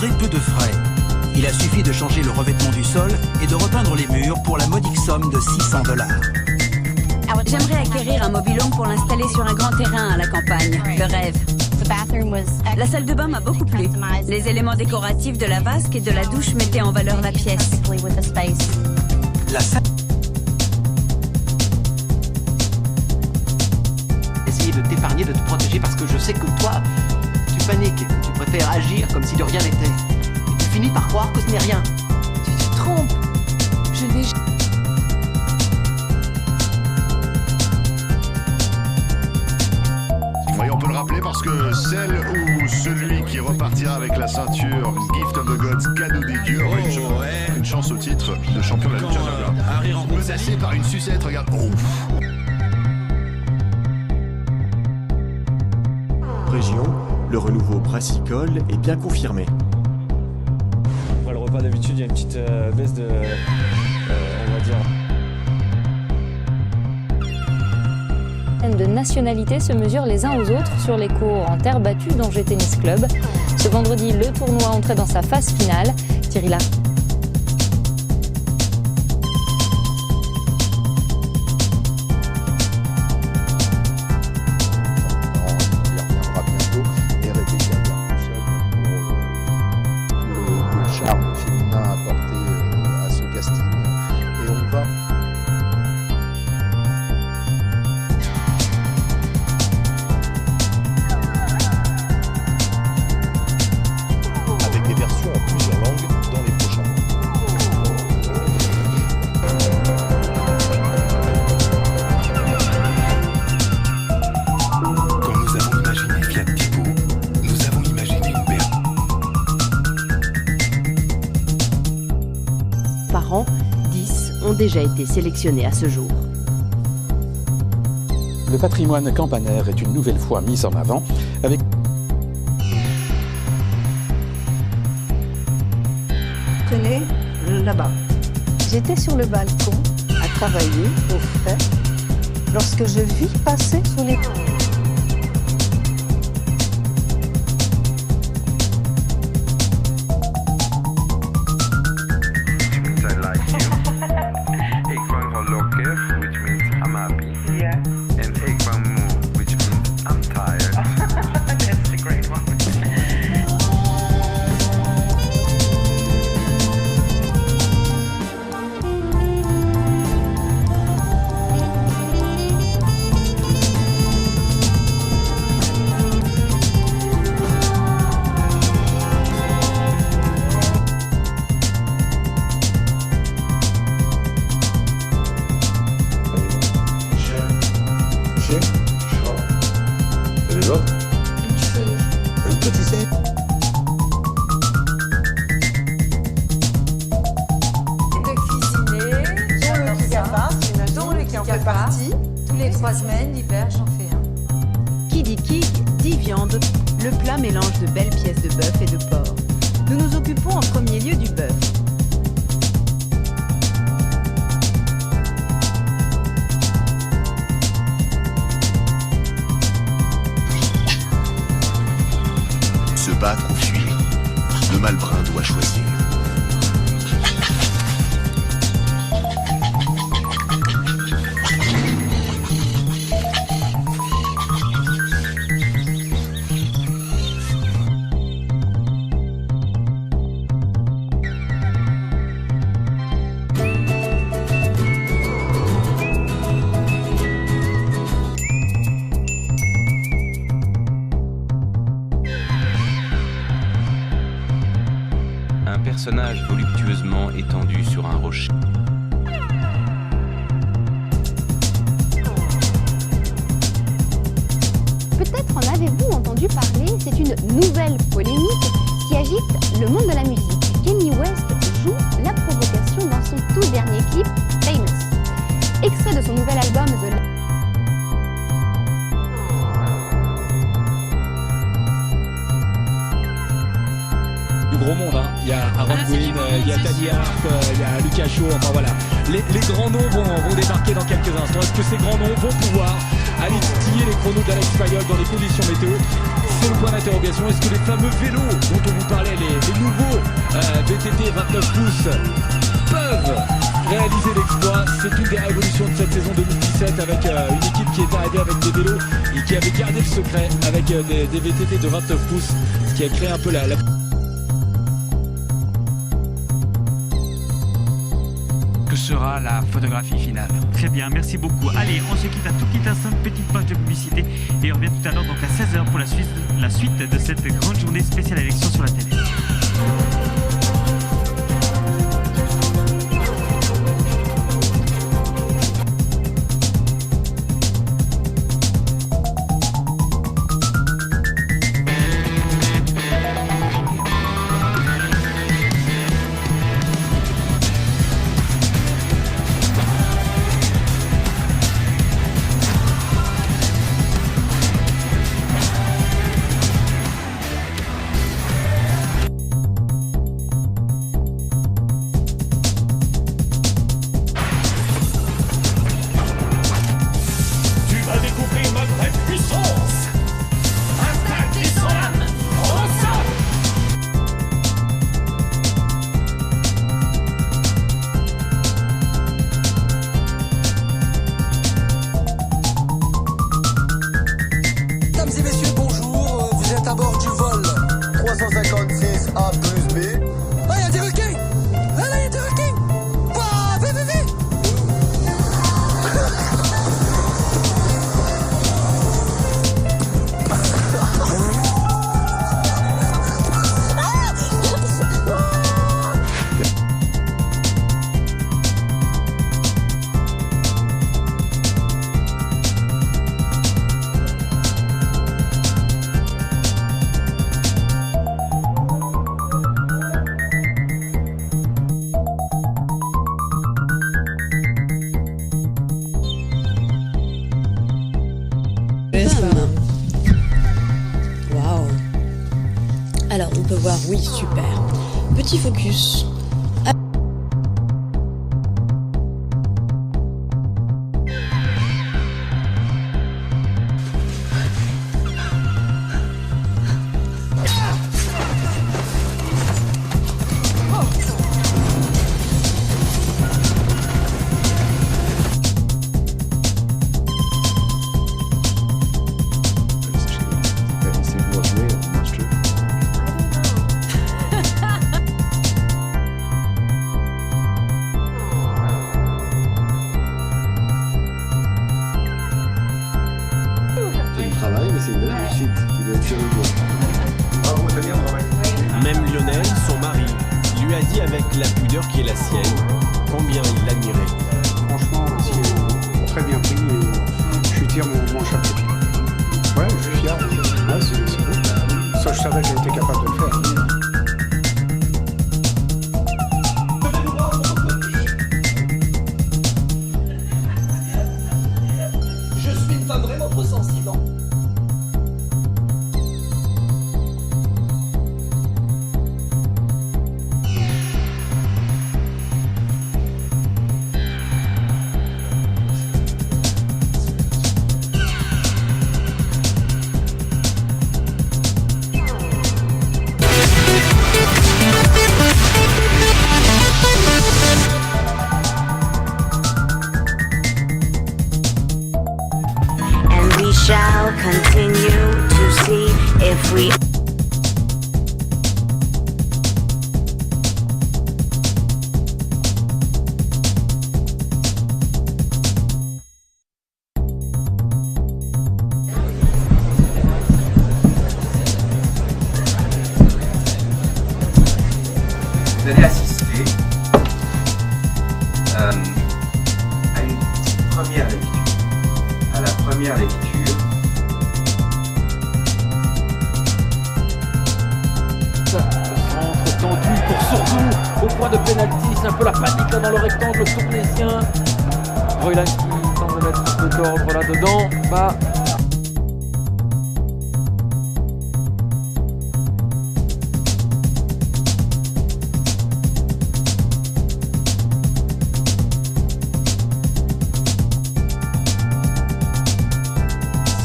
très peu de frais. Il a suffi de changer le revêtement du sol et de repeindre les murs pour la modique somme de $600. J'aimerais acquérir un mobil-home pour l'installer sur un grand terrain à la campagne. Le rêve. La salle de bain m'a beaucoup plu. Les éléments décoratifs de la vasque et de la douche mettaient en valeur la pièce. La salle... Essayer de t'épargner, de te protéger parce que je sais que toi, tu paniques, que tu préfères agir comme si de rien n'était. Et tu finis par croire que ce n'est rien. Tu te trompes. Je n'ai jamais... Oui, on peut le rappeler parce que celle ou celui qui repartira avec la ceinture Gift of the Gods, cadeau des dieux, aura une chance au titre de champion de la Lucha. Menacé par une sucette, regarde. Région, le renouveau brassicole est bien confirmé. Le repas d'habitude, il y a une petite baisse de... on va dire... De nationalités se mesurent les uns aux autres sur les cours en terre battue d'Angers Tennis Club. Ce vendredi, le tournoi entrait dans sa phase finale. Thierry Larry. Par an, 10 ont déjà été sélectionnés à ce jour. Le patrimoine campanaire est une nouvelle fois mis en avant avec... Tenez, là-bas. J'étais sur le balcon à travailler au frais lorsque je vis passer sous les... Tous les 3 semaines, l'hiver, j'en fais un. Qui dit kick, dit viande. Le plat mélange de belles pièces de bœuf et de porc. Nous nous occupons en premier lieu du bœuf. Se battre ou fuir, le Malbrin doit choisir. Un personnage voluptueusement étendu sur un rocher. Peut-être en avez-vous entendu parler, c'est une nouvelle polémique qui agite le monde de la musique. Kanye West joue la provocation dans son tout dernier clip, Famous. Extrait de son nouvel album The... Gros monde, hein. Il y a Aaron Gwyn, il y a Teddy Hart, il y a Lucas Shaw, enfin voilà. Les grands noms vont débarquer dans quelques instants. Est-ce que ces grands noms vont pouvoir aller titiller les chrono d'Alex Fayol dans les conditions météo. C'est le point d'interrogation. Est-ce que les fameux vélos dont on vous parlait, les nouveaux VTT 29 pouces, peuvent réaliser l'exploit? C'est une des révolutions de cette saison 2017 avec une équipe qui est arrivée avec des vélos et qui avait gardé le secret avec des VTT de 29 pouces, ce qui a créé un peu la... Que sera la photographie finale. Très bien, merci beaucoup. Allez, on se quitte à tout petit instant, petite page de publicité et on revient tout à l'heure donc à 16h pour la suite de cette grande journée spéciale élection sur la télé. Waouh. Alors on peut voir, oui, super. Petit focus. Même Lionel, son mari, lui a dit avec la pudeur qui est la sienne combien il l'admirait. Franchement, c'est très bien pris et je lui tire mon chapeau. Ouais, je suis fier. Ouais, c'est beau. Ça, je savais qu'elle était capable de le faire. Je suis une femme vraiment trop sensible. Shall continue to see if we Vous allez assister à une première lecture. À la première lecture. Centre tendu pour surtout au point de pénalty, c'est un peu la panique là dans le rectangle tournésien. Bruylan qui tente de mettre un peu d'ordre là-dedans. Bah.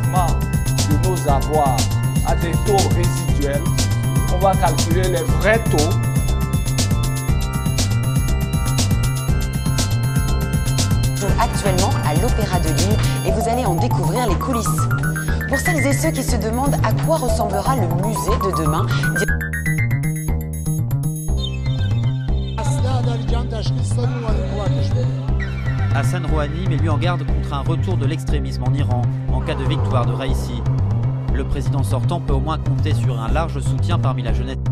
Smart. nos avoirs à des taux résiduels, on va calculer les vrais taux. Actuellement à l'Opéra de Lille et vous allez en découvrir les coulisses. Pour celles et ceux qui se demandent à quoi ressemblera le musée de demain, Hassan Rouhani met lui en garde contre un retour de l'extrémisme en Iran en cas de victoire de Raisi. Le président sortant peut au moins compter sur un large soutien parmi la jeunesse.